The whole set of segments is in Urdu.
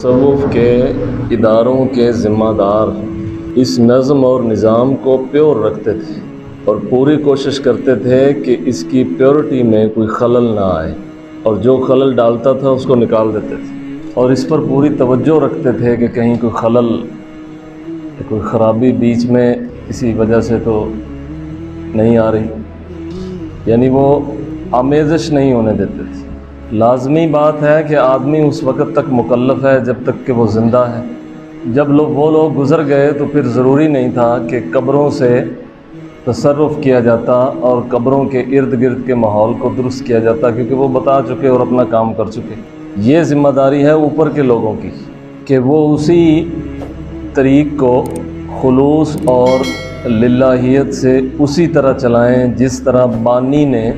تصوف کے اداروں کے ذمہ دار اس نظم اور نظام کو پیور رکھتے تھے اور پوری کوشش کرتے تھے کہ اس کی پیورٹی میں کوئی خلل نہ آئے، اور جو خلل ڈالتا تھا اس کو نکال دیتے تھے، اور اس پر پوری توجہ رکھتے تھے کہ کہیں کوئی خلل، کوئی خرابی بیچ میں کسی وجہ سے تو نہیں آ رہی، یعنی وہ آمیزش نہیں ہونے دیتے تھے۔ لازمی بات ہے کہ آدمی اس وقت تک مکلف ہے جب تک کہ وہ زندہ ہے۔ جب وہ لوگ گزر گئے تو پھر ضروری نہیں تھا کہ قبروں سے تصرف کیا جاتا اور قبروں کے ارد گرد کے ماحول کو درست کیا جاتا، کیونکہ وہ بتا چکے اور اپنا کام کر چکے۔ یہ ذمہ داری ہے اوپر کے لوگوں کی کہ وہ اسی طریق کو خلوص اور للہیت سے اسی طرح چلائیں جس طرح بانی نے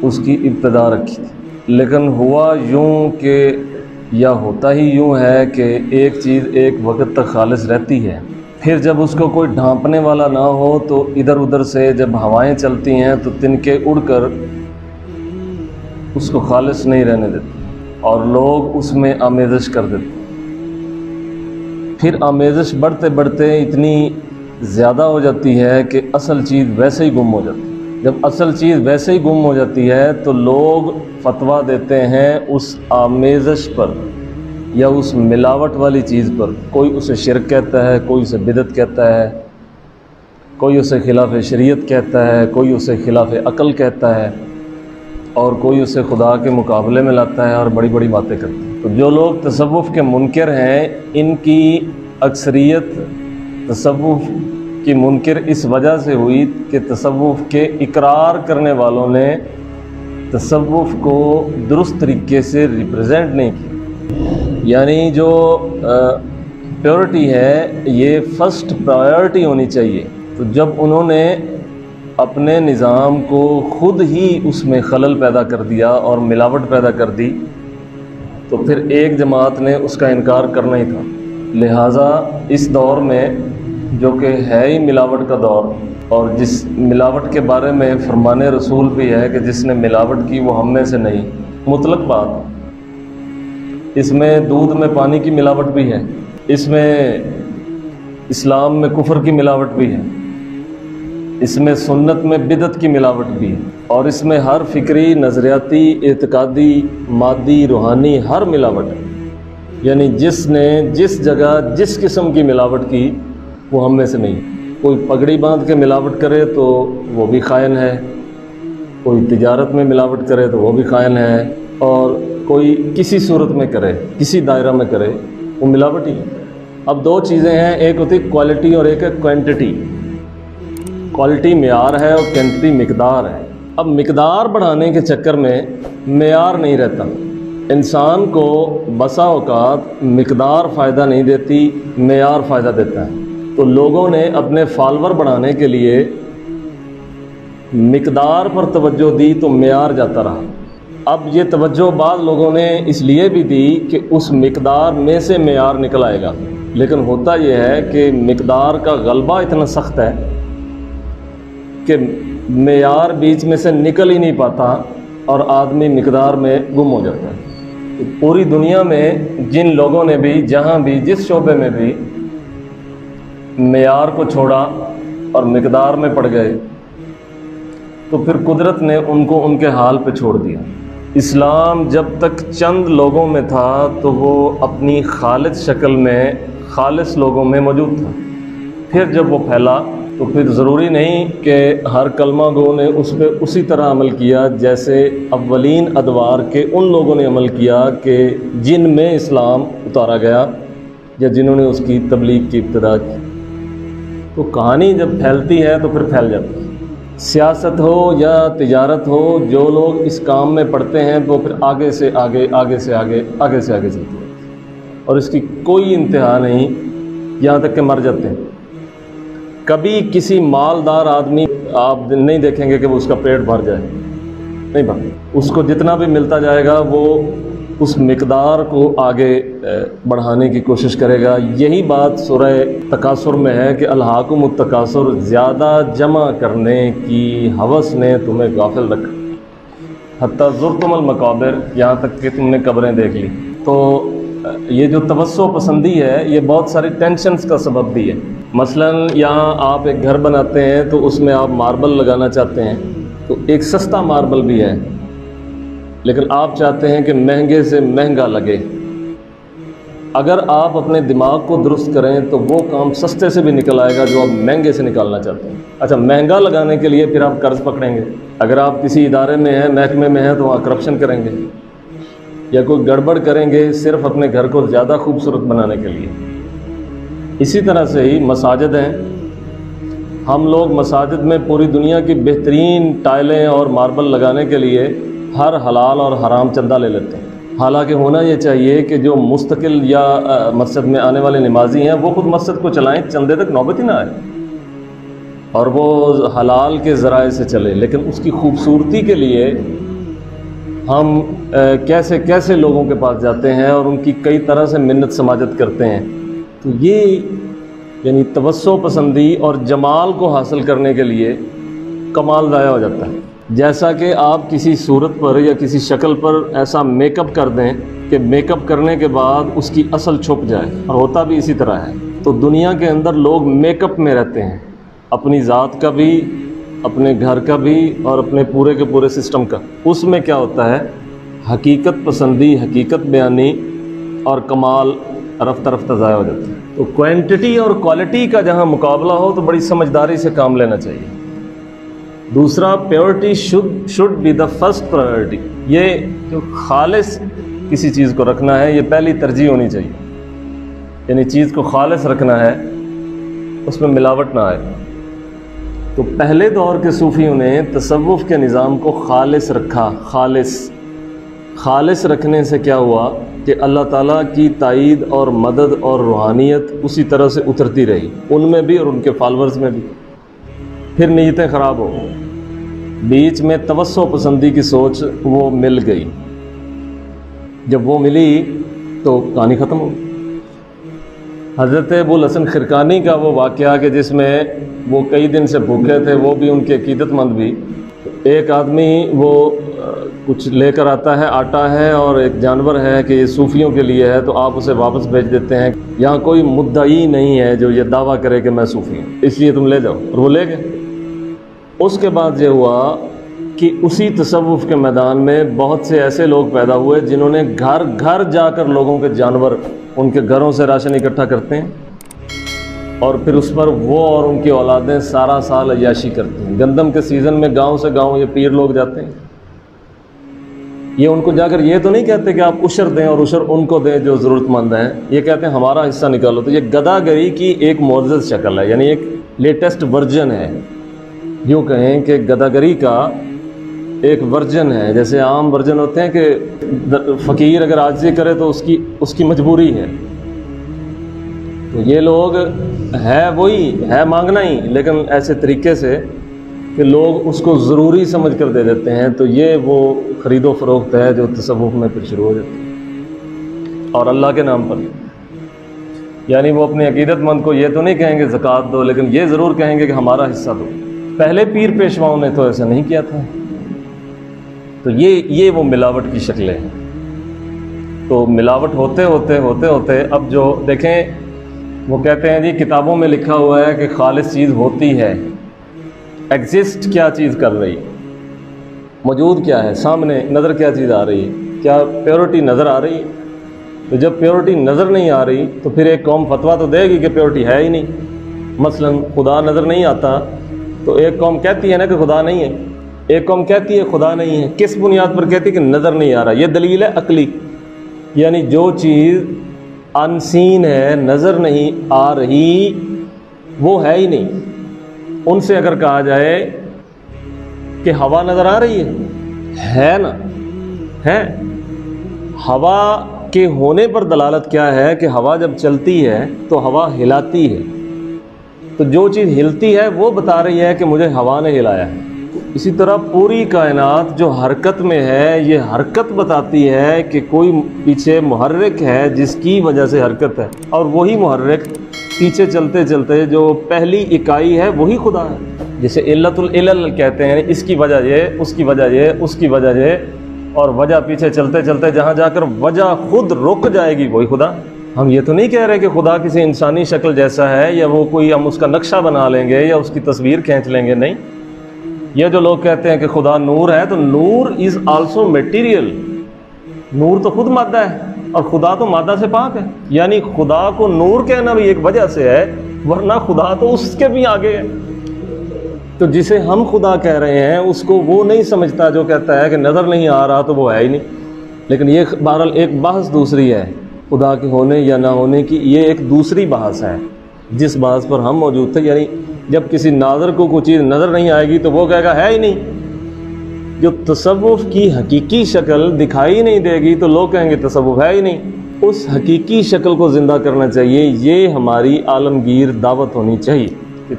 اس کی ابتدا رکھی تھی۔ لیکن ہوا یوں کہ، یا ہوتا ہی یوں ہے کہ ایک چیز ایک وقت تک خالص رہتی ہے، پھر جب اس کو کوئی ڈھانپنے والا نہ ہو تو ادھر ادھر سے جب ہوائیں چلتی ہیں تو تنکے اڑ کر اس کو خالص نہیں رہنے دیتے اور لوگ اس میں آمیزش کر دیتے۔ پھر آمیزش بڑھتے بڑھتے اتنی زیادہ ہو جاتی ہے کہ اصل چیز ویسے ہی گم ہو جاتی ہے۔ جب اصل چیز ویسے ہی گم ہو جاتی ہے تو لوگ فتویٰ دیتے ہیں اس آمیزش پر یا اس ملاوٹ والی چیز پر۔ کوئی اسے شرک کہتا ہے، کوئی اسے بدعت کہتا ہے، کوئی اسے خلاف شریعت کہتا ہے، کوئی اسے خلاف عقل کہتا ہے، اور کوئی اسے خدا کے مقابلے میں لاتا ہے اور بڑی بڑی باتیں کرتا ہے۔ تو جو لوگ تصوف کے منکر ہیں، ان کی اکثریت تصوف کی منکر اس وجہ سے ہوئی کہ تصوف کے اقرار کرنے والوں نے تصوف کو درست طریقے سے ریپرزینٹ نہیں کی۔ یعنی جو پیورٹی ہے یہ فرسٹ پرائیورٹی ہونی چاہیے، تو جب انہوں نے اپنے نظام کو خود ہی اس میں خلل پیدا کر دیا اور ملاوٹ پیدا کر دی تو پھر ایک جماعت نے اس کا انکار کرنا ہی تھا۔ لہٰذا اس دور میں جو کہ ہے ہی ملاوٹ کا دور، اور جس ملاوٹ کے بارے میں فرمان رسول بھی ہے کہ جس نے ملاوٹ کی وہ ہم میں سے نہیں، مطلق بات۔ اس میں دودھ میں پانی کی ملاوٹ بھی ہے، اس میں اسلام میں کفر کی ملاوٹ بھی ہے، اس میں سنت میں بدعت کی ملاوٹ بھی ہے، اور اس میں ہر فکری، نظریاتی، اعتقادی، مادی، روحانی ہر ملاوٹ ہے۔ یعنی جس نے جس جگہ جس قسم کی ملاوٹ کی وہ ہم میں سے نہیں۔ کوئی پگڑی باندھ کے ملاوٹ کرے تو وہ بھی خائن ہے، کوئی تجارت میں ملاوٹ کرے تو وہ بھی خائن ہے، اور کوئی کسی صورت میں کرے، کسی دائرہ میں کرے، وہ ملاوٹ ہی ہے۔ اب دو چیزیں ہیں، ایک ہوتی کوالٹی اور ایک ہے کوانٹٹی۔ کوالٹی معیار ہے اور کوانٹٹی مقدار ہے۔ اب مقدار بڑھانے کے چکر میں معیار نہیں رہتا۔ انسان کو بسا اوقات مقدار فائدہ نہیں دیتی، معیار فائدہ دیتا ہے۔ تو لوگوں نے اپنے فالوور بڑھانے کے لیے مقدار پر توجہ دی تو معیار جاتا رہا۔ اب یہ توجہ بعض لوگوں نے اس لیے بھی دی کہ اس مقدار میں سے معیار نکل آئے گا، لیکن ہوتا یہ ہے کہ مقدار کا غلبہ اتنا سخت ہے کہ معیار بیچ میں سے نکل ہی نہیں پاتا اور آدمی مقدار میں گم ہو جاتا ہے۔ پوری دنیا میں جن لوگوں نے بھی، جہاں بھی، جس شعبے میں بھی معیار کو چھوڑا اور مقدار میں پڑ گئے تو پھر قدرت نے ان کو ان کے حال پہ چھوڑ دیا۔ اسلام جب تک چند لوگوں میں تھا تو وہ اپنی خالص شکل میں خالص لوگوں میں موجود تھا، پھر جب وہ پھیلا تو پھر ضروری نہیں کہ ہر کلمہ گو نے اس پہ اسی طرح عمل کیا جیسے اولین ادوار کے ان لوگوں نے عمل کیا کہ جن میں اسلام اتارا گیا یا جنہوں نے اس کی تبلیغ کی ابتدا کی۔ تو کہانی جب پھیلتی ہے تو پھر پھیل جاتی ہے۔ سیاست ہو یا تجارت ہو، جو لوگ اس کام میں پڑتے ہیں تو پھر آگے سے آگے، آگے سے آگے، آگے سے آگے چلتی ہے، اور اس کی کوئی انتہا نہیں، یہاں تک کہ مر جاتے ہیں۔ کبھی کسی مالدار آدمی آپ نہیں دیکھیں گے کہ وہ اس کا پیٹ بھر جائے، نہیں بھر، اس کو جتنا بھی ملتا جائے گا وہ اس مقدار کو آگے بڑھانے کی کوشش کرے گا۔ یہی بات سورہ تکاثر میں ہے کہ الہاکم التکاثر، زیادہ جمع کرنے کی ہوس نے تمہیں غافل رکھا، حتیٰ زرتم المقابر، یہاں تک کہ تم نے قبریں دیکھ لی۔ تو یہ جو توسع پسندی ہے یہ بہت ساری ٹینشنز کا سبب بھی ہے۔ مثلاً یہاں آپ ایک گھر بناتے ہیں تو اس میں آپ ماربل لگانا چاہتے ہیں، تو ایک سستا ماربل بھی ہے لیکن آپ چاہتے ہیں کہ مہنگے سے مہنگا لگے۔ اگر آپ اپنے دماغ کو درست کریں تو وہ کام سستے سے بھی نکل آئے گا جو آپ مہنگے سے نکالنا چاہتے ہیں۔ اچھا، مہنگا لگانے کے لیے پھر آپ قرض پکڑیں گے، اگر آپ کسی ادارے میں ہیں، محکمے میں ہیں، تو وہاں کرپشن کریں گے یا کوئی گڑبڑ کریں گے صرف اپنے گھر کو زیادہ خوبصورت بنانے کے لیے۔ اسی طرح سے ہی مساجد ہیں، ہم لوگ مساجد میں پوری دنیا کی بہترین ٹائلیں اور ماربل لگانے کے لیے ہر حلال اور حرام چندہ لے لیتے ہیں، حالانکہ ہونا یہ چاہیے کہ جو مستقل یا مسجد میں آنے والے نمازی ہیں وہ خود مسجد کو چلائیں، چندے تک نوبت ہی نہ آئے اور وہ حلال کے ذرائع سے چلے۔ لیکن اس کی خوبصورتی کے لیے ہم کیسے کیسے لوگوں کے پاس جاتے ہیں اور ان کی کئی طرح سے منت سماجت کرتے ہیں۔ تو یہ یعنی توسع پسندی اور جمال کو حاصل کرنے کے لیے کمال ضائع ہو جاتا ہے۔ جیسا کہ آپ کسی صورت پر یا کسی شکل پر ایسا میک اپ کر دیں کہ میک اپ کرنے کے بعد اس کی اصل چھپ جائے، اور ہوتا بھی اسی طرح ہے۔ تو دنیا کے اندر لوگ میک اپ میں رہتے ہیں، اپنی ذات کا بھی، اپنے گھر کا بھی اور اپنے پورے کے پورے سسٹم کا۔ اس میں کیا ہوتا ہے، حقیقت پسندی، حقیقت بیانی اور کمال رفتہ رفتہ ضائع ہو جاتا ہے۔ تو کوانٹٹی اور کوالٹی کا جہاں مقابلہ ہو تو بڑی سمجھداری سے کام لینا چاہیے۔ دوسرا، purity should be the first priority, یہ جو خالص کسی چیز کو رکھنا ہے یہ پہلی ترجیح ہونی چاہیے، یعنی چیز کو خالص رکھنا ہے، اس میں ملاوٹ نہ آئے۔ تو پہلے دور کے صوفیوں نے تصوف کے نظام کو خالص رکھا۔ خالص رکھنے سے کیا ہوا کہ اللہ تعالیٰ کی تائید اور مدد اور روحانیت اسی طرح سے اترتی رہی، ان میں بھی اور ان کے فالورز میں بھی۔ پھر نیتیں خراب ہو گئی، بیچ میں توسع پسندی کی سوچ وہ مل گئی، جب وہ ملی تو کہانی ختم ہو گئی۔ حضرت ابوالحسن خرقانی کا وہ واقعہ کہ جس میں وہ کئی دن سے بھوکے تھے، وہ بھی ان کے عقیدت مند بھی، ایک آدمی وہ کچھ لے کر آتا ہے، آٹا ہے اور ایک جانور ہے کہ یہ صوفیوں کے لیے ہے، تو آپ اسے واپس بھیج دیتے ہیں، یہاں کوئی مدعی نہیں ہے جو یہ دعویٰ کرے کہ میں صوفی ہوں، اس لیے تم لے جاؤ، اور وہ لے گئے۔ اس کے بعد یہ ہوا کہ اسی تصوف کے میدان میں بہت سے ایسے لوگ پیدا ہوئے جنہوں نے گھر گھر جا کر لوگوں کے جانور، ان کے گھروں سے راشن اکٹھا کرتے ہیں اور پھر اس پر وہ اور ان کی اولادیں سارا سال عیاشی کرتی ہیں۔ گندم کے سیزن میں گاؤں سے گاؤں یہ پیر لوگ جاتے ہیں، یہ ان کو جا کر یہ تو نہیں کہتے کہ آپ عشر دیں اور عشر ان کو دیں جو ضرورت مند ہیں، یہ کہتے ہیں ہمارا حصہ نکالو۔ تو یہ گدھا گری کی ایک معزز شکل ہے، یعنی ایک لیٹسٹ ورژن ہے، یوں کہیں کہ گدھا گری کا ایک ورژن ہے۔ جیسے عام ورژن ہوتے ہیں کہ فقیر اگر عاجزی کرے تو اس کی مجبوری ہے، تو یہ لوگ ہے وہی ہے، مانگنا ہی، لیکن ایسے طریقے سے کہ لوگ اس کو ضروری سمجھ کر دے دیتے ہیں۔ تو یہ وہ خرید و فروخت ہے جو تصوف میں پھر شروع ہو جاتی ہے، اور اللہ کے نام پر، یعنی وہ اپنے عقیدت مند کو یہ تو نہیں کہیں گے زکوٰۃ دو، لیکن یہ ضرور کہیں گے کہ ہمارا حصہ دو۔ پہلے پیر پیشواؤں نے تو ایسا نہیں کیا تھا۔ تو یہ وہ ملاوٹ کی شکلیں ہیں۔ تو ملاوٹ ہوتے ہوتے اب جو دیکھیں، وہ کہتے ہیں جی کتابوں میں لکھا ہوا ہے کہ خالص چیز ہوتی ہے، ایگزسٹ کیا چیز کر رہی، موجود کیا ہے، سامنے نظر کیا چیز آ رہی ہے، کیا پیورٹی نظر آ رہی ہے؟ تو جب پیورٹی نظر نہیں آ رہی تو پھر ایک قوم فتویٰ تو دے گی کہ پیورٹی ہے ہی نہیں۔ مثلا خدا نظر نہیں آتا تو ایک قوم کہتی ہے نا کہ خدا نہیں ہے، ایک قوم کہتی ہے خدا نہیں ہے، کس بنیاد پر کہتی ہے کہ نظر نہیں آ رہا؟ یہ دلیل ہے عقلی، یعنی جو چیز ان سین ہے، نظر نہیں آ رہی، وہ ہے ہی نہیں۔ ان سے اگر کہا جائے کہ ہوا نظر آ رہی ہے نا، ہے، ہوا کے ہونے پر دلالت کیا ہے کہ ہوا جب چلتی ہے تو ہوا ہلاتی ہے، تو جو چیز ہلتی ہے وہ بتا رہی ہے کہ مجھے ہوا نے ہلایا ہے۔ اسی طرح پوری کائنات جو حرکت میں ہے، یہ حرکت بتاتی ہے کہ کوئی پیچھے محرک ہے جس کی وجہ سے حرکت ہے، اور وہی محرک پیچھے چلتے چلتے جو پہلی اکائی ہے وہی خدا ہے۔ جسے علت العلل کہتے ہیں، اس کی وجہ یہ، اس کی وجہ یہ، اس کی وجہ یہ، اور وجہ پیچھے چلتے چلتے جہاں جا کر وجہ خود رک جائے گی وہی خدا۔ ہم یہ تو نہیں کہہ رہے کہ خدا کسی انسانی شکل جیسا ہے یا وہ کوئی ہم اس کا نقشہ بنا لیں گے یا اس کی تصویر کھینچ لیں گے، نہیں۔ یہ جو لوگ کہتے ہیں کہ خدا نور ہے، تو نور از آلسو میٹیریل، نور تو خود مادہ ہے اور خدا تو مادہ سے پاک ہے، یعنی خدا کو نور کہنا بھی ایک وجہ سے ہے، ورنہ خدا تو اس کے بھی آگے ہے۔ تو جسے ہم خدا کہہ رہے ہیں اس کو وہ نہیں سمجھتا جو کہتا ہے کہ نظر نہیں آ رہا تو وہ ہے ہی نہیں۔ لیکن یہ بہرحال ایک بحث دوسری ہے، خدا کے ہونے یا نہ ہونے کی، یہ ایک دوسری بحث ہے جس بحث پر ہم موجود تھے۔ یعنی جب کسی ناظر کو کوئی چیز نظر نہیں آئے گی تو وہ کہے گا ہے ہی نہیں۔ جو تصوف کی حقیقی شکل دکھائی نہیں دے گی تو لوگ کہیں گے تصوف ہے ہی نہیں۔ اس حقیقی شکل کو زندہ کرنا چاہیے، یہ ہماری عالمگیر دعوت ہونی چاہیے کہ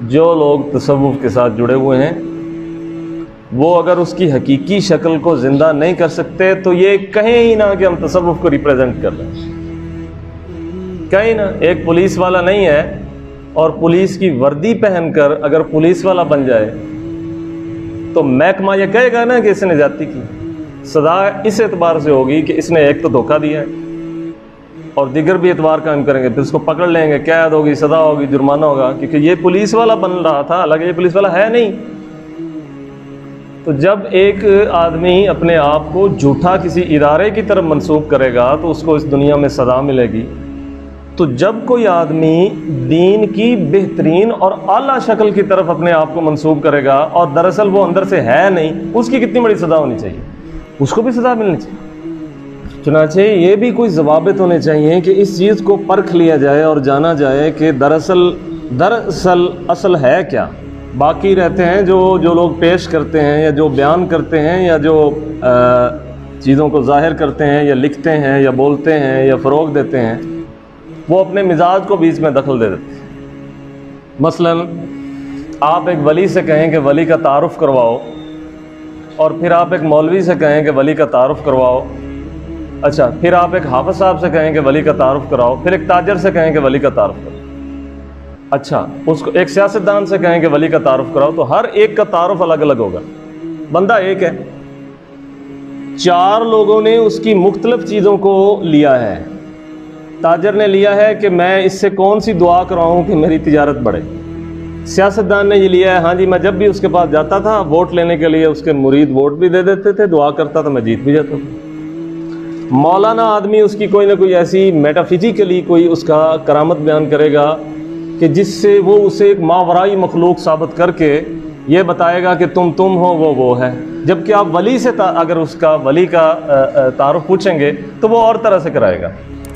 جو لوگ تصوف کے ساتھ جڑے ہوئے ہیں وہ اگر اس کی حقیقی شکل کو زندہ نہیں کر سکتے تو یہ کہیں ہی نہ کہ ہم تصوف کو ریپریزنٹ کر لیں، کہیں نہ۔ ایک پولیس والا نہیں ہے اور پولیس کی وردی پہن کر اگر پولیس والا بن جائے تو محکمہ یہ کہے گا نا کہ اس نے زیادتی کی، سزا اس اعتبار سے ہوگی کہ اس نے ایک تو دھوکہ دیا ہے اور دیگر بھی اعتبار قائم کریں گے، پھر اس کو پکڑ لیں گے، قید ہوگی، سزا ہوگی، جرمانہ ہوگا، کیونکہ یہ پولیس والا بن رہا تھا، حالانکہ یہ پولیس والا ہے نہیں۔ تو جب ایک آدمی اپنے آپ کو جھوٹا کسی ادارے کی طرف منسوب کرے گا تو اس کو اس دنیا میں سزا ملے گی۔ تو جب کوئی آدمی دین کی بہترین اور اعلیٰ شکل کی طرف اپنے آپ کو منسوب کرے گا اور دراصل وہ اندر سے ہے نہیں، اس کی کتنی بڑی سزا ہونی چاہیے، اس کو بھی سزا ملنی چاہیے۔ چنانچہ یہ بھی کوئی ضوابط ہونے چاہیے کہ اس چیز کو پرکھ لیا جائے اور جانا جائے کہ دراصل اصل ہے کیا۔ باقی رہتے ہیں جو لوگ پیش کرتے ہیں یا جو بیان کرتے ہیں یا جو چیزوں کو ظاہر کرتے ہیں یا لکھتے ہیں یا بولتے ہیں یا فروغ دیتے ہیں، وہ اپنے مزاج کو بیچ میں دخل دے دیتے ہیں۔ مثلا آپ ایک ولی سے کہیں کہ ولی کا تعارف کرواؤ، اور پھر آپ ایک مولوی سے کہیں کہ ولی کا تعارف کرواؤ، اچھا پھر آپ ایک حافظ صاحب سے کہیں کہ ولی کا تعارف کراؤ، پھر ایک تاجر سے کہیں کہ ولی کا تعارف کراؤ، اچھا اس کو ایک سیاستدان سے کہیں کہ ولی کا تعارف کراؤ، تو ہر ایک کا تعارف الگ الگ ہوگا۔ بندہ ایک ہے، چار لوگوں نے اس کی مختلف چیزوں کو لیا ہے۔ تاجر نے لیا ہے کہ میں اس سے کون سی دعا کراؤں کہ میری تجارت بڑھے، سیاستدان نے یہ لیا ہے ہاں جی میں جب بھی اس کے پاس جاتا تھا ووٹ لینے کے لیے اس کے مرید ووٹ بھی دے دیتے تھے، دعا کرتا تھا میں جیت بھی جاتا تھا۔ مولانا آدمی اس کی کوئی نہ کوئی ایسی میٹافزیکلی کوئی اس کا کرامت بیان کرے گا کہ جس سے وہ اسے ایک ماورائی مخلوق ثابت کر کے یہ بتائے گا کہ تم ہو وہ ہے، جبکہ آپ ولی سے اگر اس کا ولی کا تعارف پوچھیں گے تو وہ اور طرح سے کرائے گا۔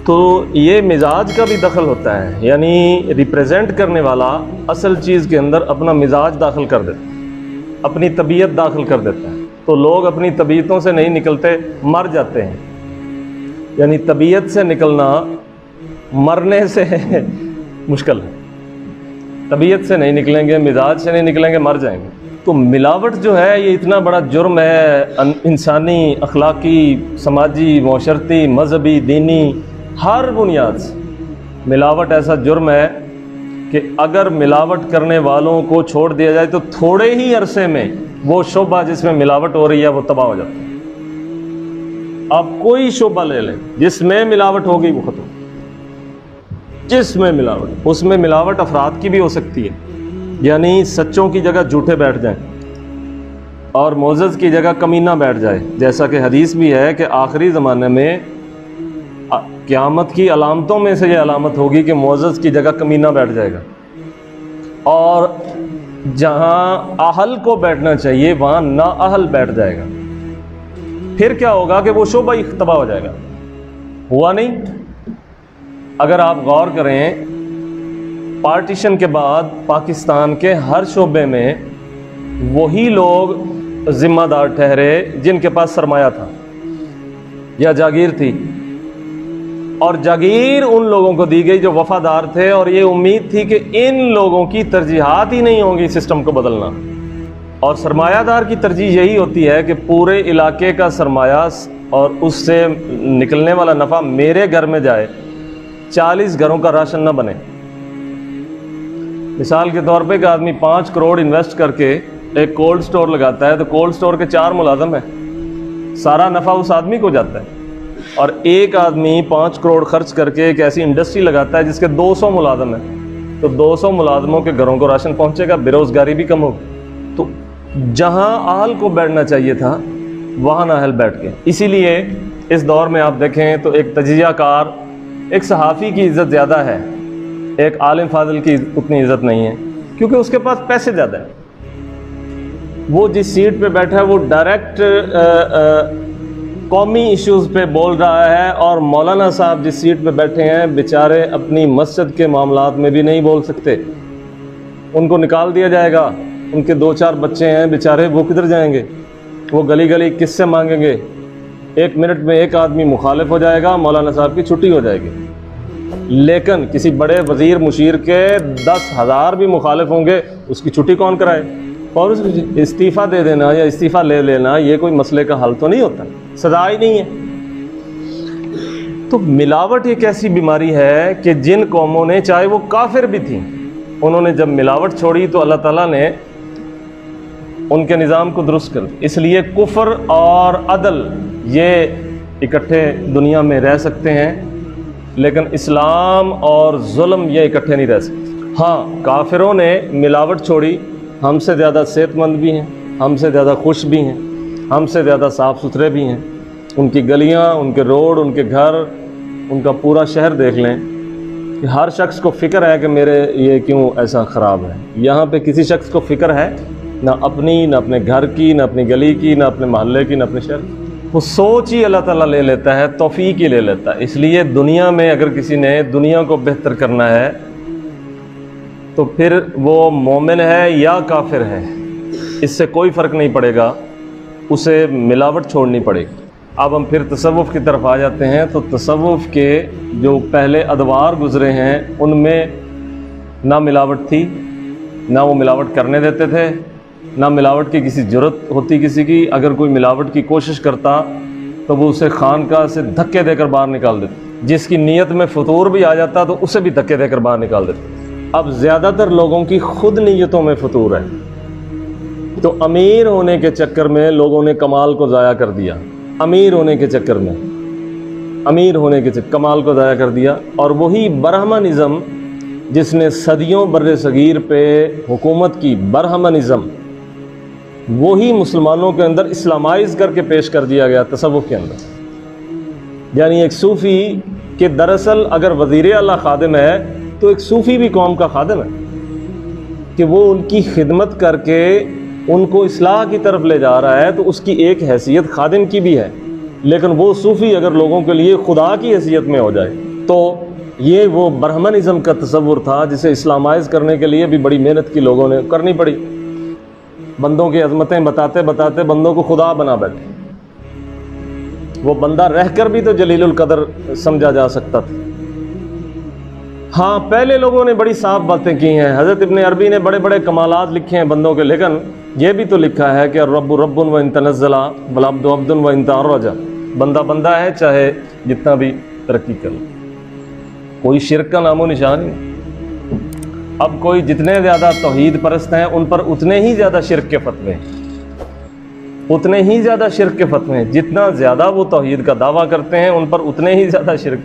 تو یہ مزاج کا بھی دخل ہوتا ہے، یعنی ریپریزنٹ کرنے والا اصل چیز کے اندر اپنا مزاج داخل کر دیتا ہے، اپنی طبیعت داخل کر دیتا ہے، تو لوگ اپنی طبیعتوں سے نہیں نکلتے، مر جاتے ہیں۔ یعنی طبیعت سے نکلنا مرنے سے مشکل ہے، طبیعت سے نہیں نکلیں گے، مزاج سے نہیں نکلیں گے، مر جائیں گے۔ تو ملاوٹ جو ہے یہ اتنا بڑا جرم ہے، انسانی، اخلاقی، سماجی، معاشرتی، مذہبی، دینی، ہر بنیاد سے ملاوٹ ایسا جرم ہے کہ اگر ملاوٹ کرنے والوں کو چھوڑ دیا جائے تو تھوڑے ہی عرصے میں وہ شعبہ جس میں ملاوٹ ہو رہی ہے وہ تباہ ہو جاتا ہے۔ آپ کوئی شعبہ لے لیں جس میں ملاوٹ ہوگی وہ ختم، جس میں ملاوٹ، اس میں ملاوٹ افراد کی بھی ہو سکتی ہے، یعنی سچوں کی جگہ جھوٹے بیٹھ جائیں اور معزز کی جگہ کمینہ بیٹھ جائے، جیسا کہ حدیث بھی ہے کہ آخری زمانے میں قیامت کی علامتوں میں سے یہ علامت ہوگی کہ معزز کی جگہ کمینہ بیٹھ جائے گا، اور جہاں اہل کو بیٹھنا چاہیے وہاں نااہل بیٹھ جائے گا۔ پھر کیا ہوگا کہ وہ شعبہ ہی تباہ ہو جائے گا۔ ہوا نہیں؟ اگر آپ غور کریں پارٹیشن کے بعد پاکستان کے ہر شعبے میں وہی لوگ ذمہ دار ٹھہرے جن کے پاس سرمایہ تھا یا جاگیر تھی، اور جاگیر ان لوگوں کو دی گئی جو وفادار تھے، اور یہ امید تھی کہ ان لوگوں کی ترجیحات ہی نہیں ہوں گی سسٹم کو بدلنا، اور سرمایہ دار کی ترجیح یہی ہوتی ہے کہ پورے علاقے کا سرمایہ اور اس سے نکلنے والا نفع میرے گھر میں جائے، 40 گھروں کا راشن نہ بنے۔ مثال کے طور پہ ایک آدمی 5 کروڑ انویسٹ کر کے ایک کولڈ سٹور لگاتا ہے تو کولڈ سٹور کے 4 ملازم ہیں، سارا نفع اس آدمی کو جاتا ہے۔ اور ایک آدمی 5 کروڑ خرچ کر کے ایک ایسی انڈسٹری لگاتا ہے جس کے 200 ملازم ہیں، تو 200 ملازموں کے گھروں کو راشن پہنچے گا، بے روزگاری بھی کم ہوگی۔ تو جہاں اہل کو بیٹھنا چاہیے تھا وہاں نااہل بیٹھ گئے۔ اسی لیے اس دور میں آپ دیکھیں تو ایک تجزیہ کار، ایک صحافی کی عزت زیادہ ہے، ایک عالم فاضل کی اتنی عزت نہیں ہے، کیونکہ اس کے پاس پیسے زیادہ ہیں۔ وہ جس سیٹ پہ بیٹھا ہے وہ ڈائریکٹ قومی ایشوز پہ بول رہا ہے، اور مولانا صاحب جس سیٹ پہ بیٹھے ہیں بیچارے اپنی مسجد کے معاملات میں بھی نہیں بول سکتے، ان کو نکال دیا جائے گا۔ ان کے 2-4 بچے ہیں بیچارے، وہ کدھر جائیں گے؟ وہ گلی گلی کس سے مانگیں گے؟ 1 منٹ میں ایک آدمی مخالف ہو جائے گا، مولانا صاحب کی چھٹی ہو جائے گی۔ لیکن کسی بڑے وزیر مشیر کے 10,000 بھی مخالف ہوں گے، اس کی چھٹی کون کرائے؟ اور اس کو استعفیٰ دے دینا یا استعفیٰ لے لینا یہ کوئی مسئلے کا حل تو نہیں ہوتا، سزا ہی نہیں ہے۔ تو ملاوٹ ایک ایسی بیماری ہے کہ جن قوموں نے، چاہے وہ کافر بھی تھیں، انہوں نے جب ملاوٹ چھوڑی تو اللہ تعالیٰ نے ان کے نظام کو درست کر دیا۔ اس لیے کفر اور عدل یہ اکٹھے دنیا میں رہ سکتے ہیں، لیکن اسلام اور ظلم یہ اکٹھے نہیں رہ سکتے۔ ہاں، کافروں نے ملاوٹ چھوڑی، ہم سے زیادہ صحت مند بھی ہیں، ہم سے زیادہ خوش بھی ہیں، ہم سے زیادہ صاف ستھرے بھی ہیں۔ ان کی گلیاں، ان کے روڈ، ان کے گھر، ان کا پورا شہر دیکھ لیں کہ ہر شخص کو فکر ہے کہ میرے یہ کیوں ایسا خراب ہے۔ یہاں پہ کسی شخص کو فکر ہے نہ اپنی، نہ اپنے گھر کی، نہ اپنی گلی کی، نہ اپنے محلے کی، نہ اپنے شہر کی۔ وہ سوچ ہی اللہ تعالیٰ لے لیتا ہے، توفیق ہی لے لیتا ہے۔ اس لیے دنیا میں اگر کسی نے دنیا کو بہتر کرنا ہے تو پھر وہ مومن ہے یا کافر ہے، اس سے کوئی فرق نہیں پڑے گا، اسے ملاوٹ چھوڑنی پڑے گی۔ اب ہم پھر تصوف کی طرف آ جاتے ہیں۔ تو تصوف کے جو پہلے ادوار گزرے ہیں ان میں نہ ملاوٹ تھی، نہ وہ ملاوٹ کرنے دیتے تھے، نہ ملاوٹ کی کسی جرت ہوتی کسی کی۔ اگر کوئی ملاوٹ کی کوشش کرتا تو وہ اسے خانقاہ سے دھکے دے کر باہر نکال دیتے، جس کی نیت میں فطور بھی آ جاتا تو اسے بھی دھکے دے کر باہر نکال دیتے۔ اب زیادہ تر لوگوں کی خود نیتوں میں فطور ہے، تو امیر ہونے کے چکر میں لوگوں نے کمال کو ضائع کر دیا، امیر ہونے کے چکر میں کمال کو ضائع کر دیا۔ اور وہی برہمنزم جس نے صدیوں بر صغیر پہ حکومت کی، برہمنزم، وہی مسلمانوں کے اندر اسلامائز کر کے پیش کر دیا گیا تصوف کے اندر۔ یعنی ایک صوفی کہ دراصل اگر وزیر اعلیٰ خادم ہے تو ایک صوفی بھی قوم کا خادم ہے، کہ وہ ان کی خدمت کر کے ان کو اصلاح کی طرف لے جا رہا ہے، تو اس کی ایک حیثیت خادم کی بھی ہے۔ لیکن وہ صوفی اگر لوگوں کے لیے خدا کی حیثیت میں ہو جائے تو یہ وہ برہمنزم کا تصور تھا، جسے اسلامائز کرنے کے لیے بھی بڑی محنت کی لوگوں نے کرنی پڑی۔ بندوں کی عظمتیں بتاتے بتاتے بندوں کو خدا بنا بیٹھے۔ وہ بندہ رہ کر بھی تو جلیل القدر سمجھا جا سکتا تھا۔ ہاں، پہلے لوگوں نے بڑی صاف باتیں کی ہیں، حضرت ابن عربی نے بڑے بڑے کمالات لکھے ہیں بندوں کے، لیکن یہ بھی تو لکھا ہے کہ الرب رب و ان تنزل والعبد عبد و ان تعرج، بندہ بندہ ہے چاہے جتنا بھی ترقی کر لے، کوئی شرک کا نام و نشان نہیں۔ اب کوئی جتنے زیادہ توحید پرست ہیں ان پر اتنے ہی زیادہ شرک کے فتوے ہیں، جتنا زیادہ وہ توحید کا دعویٰ کرتے ہیں ان پر اتنے ہی زیادہ شرک۔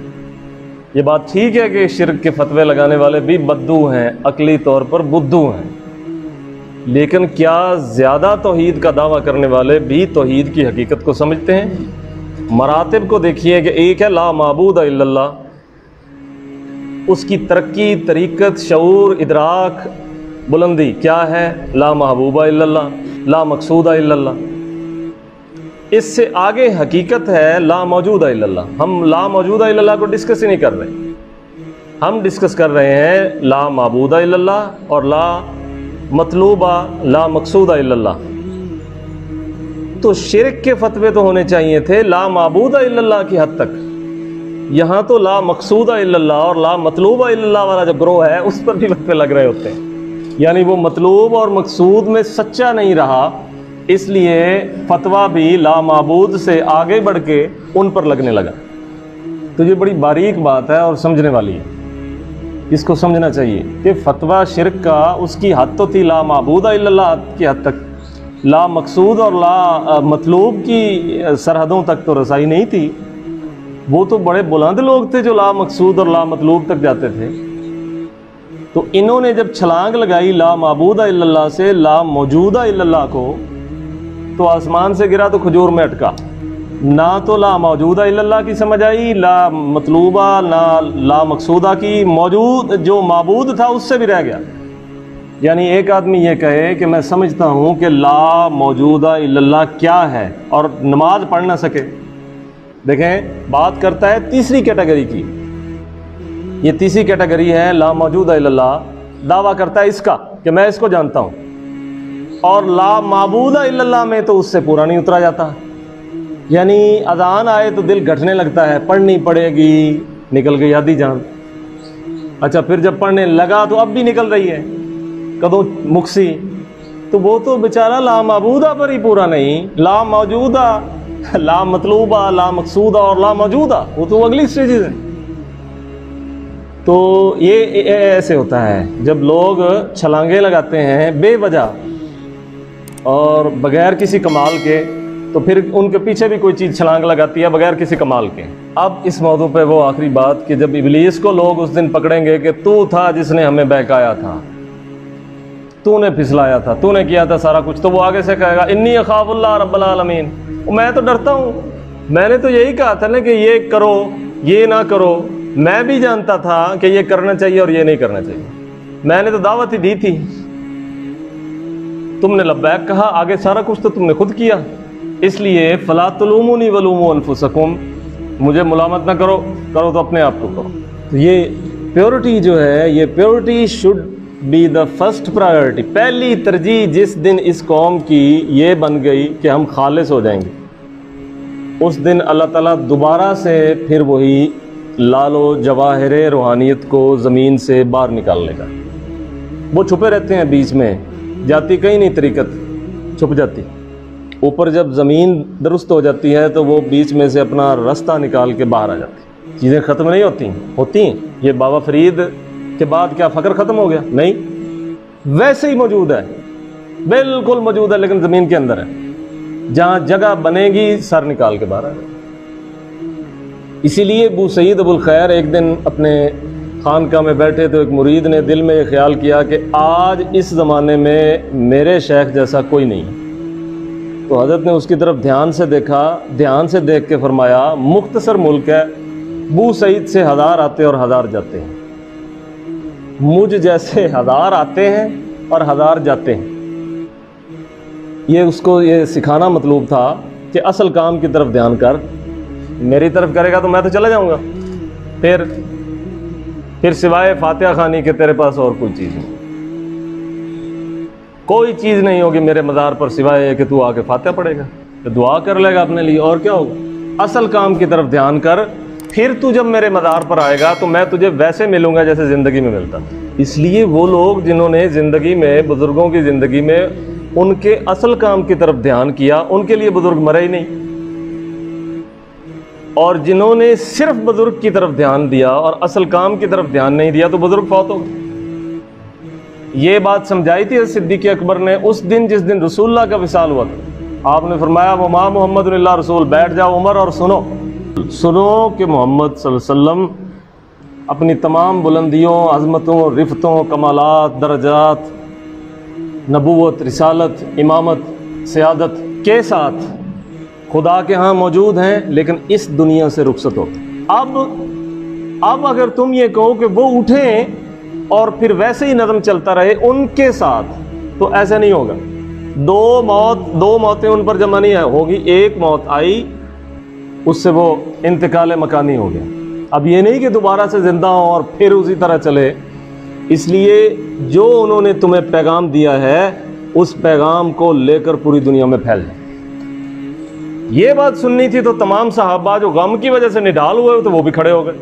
یہ بات ٹھیک ہے کہ شرک کے فتوے لگانے والے بھی بدو ہیں، عقلی طور پر بدو ہیں، لیکن کیا زیادہ توحید کا دعویٰ کرنے والے بھی توحید کی حقیقت کو سمجھتے ہیں؟ مراتب کو دیکھیے کہ ایک ہے لا معبود الا اللہ، اس کی ترقی، طریقت، شعور، ادراک، بلندی کیا ہے؟ لا محبوب الا اللہ، لا مقصود الا اللہ۔ اس سے آگے حقیقت ہے لا موجود الا اللہ۔ ہم لا موجود الا اللہ کو ڈسکس ہی نہیں کر رہے، ہم ڈسکس کر رہے ہیں لا معبود الا اللہ اور لا مطلوبہ، لا مقصود الا اللہ۔ تو شرک کے فتوے تو ہونے چاہیے تھے لا معبود الا اللہ کی حد تک، یہاں تو لا مقصود الا اللہ اور لا مطلوب الا اللہ والا جو گروہ ہے اس پر بھی فتوے لگ رہے ہوتے ہیں، یعنی وہ مطلوب اور مقصود میں سچا نہیں رہا، اس لیے فتویٰ بھی لا معبود سے آگے بڑھ کے ان پر لگنے لگا۔ تو یہ بڑی باریک بات ہے اور سمجھنے والی ہے، اس کو سمجھنا چاہیے کہ فتویٰ شرک کا اس کی حد تو تھی لا معبود الا اللہ کی حد تک، لا مقصود اور لا مطلوب کی سرحدوں تک تو رسائی نہیں تھی، وہ تو بڑے بلند لوگ تھے جو لا مقصود اور لا مطلوب تک جاتے تھے۔ تو انہوں نے جب چھلانگ لگائی لا معبود الا اللہ سے لا موجود الا اللہ کو، تو آسمان سے گرا تو کھجور میں اٹکا، نہ تو لا موجود الا اللہ کی سمجھ آئی، لا مطلوبہ نہ لا مقصودہ کی، موجود جو معبود تھا اس سے بھی رہ گیا۔ یعنی ایک آدمی یہ کہے کہ میں سمجھتا ہوں کہ لا موجودہ الا اللہ کیا ہے اور نماز پڑھ نہ سکے۔ دیکھیں بات کرتا ہے تیسری کیٹیگری کی، یہ تیسری کیٹیگری ہے لا موجودہ الا اللہ، دعویٰ کرتا ہے اس کا کہ میں اس کو جانتا ہوں، اور لا معبود الا اللہ میں تو اس سے پورا نہیں اترا جاتا۔ یعنی اذان آئے تو دل گھٹنے لگتا ہے، پڑھنی پڑے گی، نکل گئی آدھی جان، اچھا پھر جب پڑھنے لگا تو اب بھی نکل رہی ہے، کدوں مکسی، تو وہ تو بیچارہ لا معبودہ پر ہی پورا نہیں، لا موجودہ، لا مطلوبہ، لا مقصودہ اور لا موجودہ، وہ تو اگلی سٹیجز ہیں۔ تو یہ ایسے ہوتا ہے جب لوگ چھلانگیں لگاتے ہیں بے وجہ اور بغیر کسی کمال کے، تو پھر ان کے پیچھے بھی کوئی چیز چھلانگ لگاتی ہے بغیر کسی کمال کے۔ اب اس موضوع پہ وہ آخری بات کہ جب ابلیس کو لوگ اس دن پکڑیں گے کہ تو تھا جس نے ہمیں بہکایا تھا، تو نے پھسلایا تھا، تو نے کیا تھا سارا کچھ، تو وہ آگے سے کہے گا انی اخاف اللہ رب العالمین، میں تو ڈرتا ہوں، میں نے تو یہی کہا تھا نا کہ یہ کرو یہ نہ کرو، میں بھی جانتا تھا کہ یہ کرنا چاہیے اور یہ نہیں کرنا چاہیے، میں نے تو دعوت ہی دی تھی، تم نے لبیک کہا، آگے سارا کچھ تو تم نے خود کیا، اس لیے فلا تلومونی ولوموا انفسکم، مجھے ملامت نہ کرو، کرو تو اپنے آپ کو کرو۔ تو یہ پیورٹی جو ہے، یہ purity should be the first priority, پہلی ترجیح جس دن اس قوم کی یہ بن گئی کہ ہم خالص ہو جائیں گے، اس دن اللہ تعالیٰ دوبارہ سے پھر وہی لال و جواہر روحانیت کو زمین سے باہر نکال لے گا۔ وہ چھپے رہتے ہیں بیچ میں، جاتی کہیں نہیں طریقت، چھپ جاتی، اوپر جب زمین درست ہو جاتی ہے تو وہ بیچ میں سے اپنا رستہ نکال کے باہر آ جاتی، چیزیں ختم نہیں ہوتی ہیں۔ یہ بابا فرید کے بعد کیا فقر ختم ہو گیا؟ نہیں، ویسے ہی موجود ہے، بالکل موجود ہے، لیکن زمین کے اندر ہے، جہاں جگہ بنے گی سر نکال کے باہر آ جائے۔ اسی لیے ابو سعید ابو الخیر ایک دن اپنے خانقاہ میں بیٹھے تو ایک مرید نے دل میں یہ خیال کیا کہ آج اس زمانے میں میرے شیخ جیسا کوئی نہیں، تو حضرت نے اس کی طرف دھیان سے دیکھا، دھیان سے دیکھ کے فرمایا مختصر ملک ہے، ابو سعید سے 1000 آتے اور 1000 جاتے ہیں، مجھ جیسے 1000 آتے ہیں اور 1000 جاتے ہیں۔ یہ اس کو یہ سکھانا مطلوب تھا کہ اصل کام کی طرف دھیان کر، میری طرف کرے گا تو میں تو چلا جاؤں گا، پھر سوائے فاتحہ خوانی کے تیرے پاس اور کوئی چیز نہیں، کوئی چیز نہیں ہوگی میرے مزار پر سوائے کہ تو آ کے فاتحہ پڑھے گا، تو دعا کر لے گا اپنے لیے، اور کیا ہوگا۔ اصل کام کی طرف دھیان کر، پھر تو جب میرے مزار پر آئے گا تو میں تجھے ویسے ملوں گا جیسے زندگی میں ملتا تھا۔ اس لیے وہ لوگ جنہوں نے زندگی میں، بزرگوں کی زندگی میں ان کے اصل کام کی طرف دھیان کیا، ان کے لیے بزرگ مرے ہی نہیں، اور جنہوں نے صرف بزرگ کی طرف دھیان دیا اور اصل کام کی طرف دھیان نہیں دیا تو بزرگ فوت ہو گئے۔ یہ بات سمجھائی تھی صدیق اکبر نے اس دن جس دن رسول اللہ کا وصال ہوا تھا، آپ نے فرمایا وما محمد اللہ رسول، بیٹھ جاؤ عمر اور سنو کہ محمد صلی اللہ علیہ وسلم اپنی تمام بلندیوں، عظمتوں، رفتوں، کمالات، درجات، نبوت، رسالت، امامت، سیادت کے ساتھ خدا کے ہاں موجود ہیں، لیکن اس دنیا سے رخصت ہو۔ اب اگر تم یہ کہو کہ وہ اٹھیں اور پھر ویسے ہی نظم چلتا رہے ان کے ساتھ، تو ایسا نہیں ہوگا۔ دو موتیں ان پر جمع نہیں ہوگی، ایک موت آئی اس سے وہ انتقال مکانی ہو گیا۔ اب یہ نہیں کہ دوبارہ سے زندہ ہوں اور پھر اسی طرح چلے، اس لیے جو انہوں نے تمہیں پیغام دیا ہے اس پیغام کو لے کر پوری دنیا میں پھیل جائے۔ یہ بات سننی تھی تو تمام صحابہ جو غم کی وجہ سے نڈال ہوئے تو وہ بھی کھڑے ہو گئے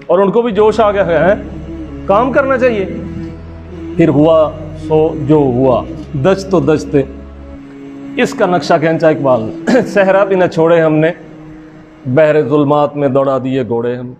اور ان کو بھی جوش آ گیا ہے کام کرنا چاہیے۔ پھر ہوا سو جو ہوا، دشت تو دشت، اس کا نقشہ کھینچا اقبال، صحرا بھی نہ چھوڑے ہم نے، بحر ظلمات میں دوڑا دیے گھوڑے ہم۔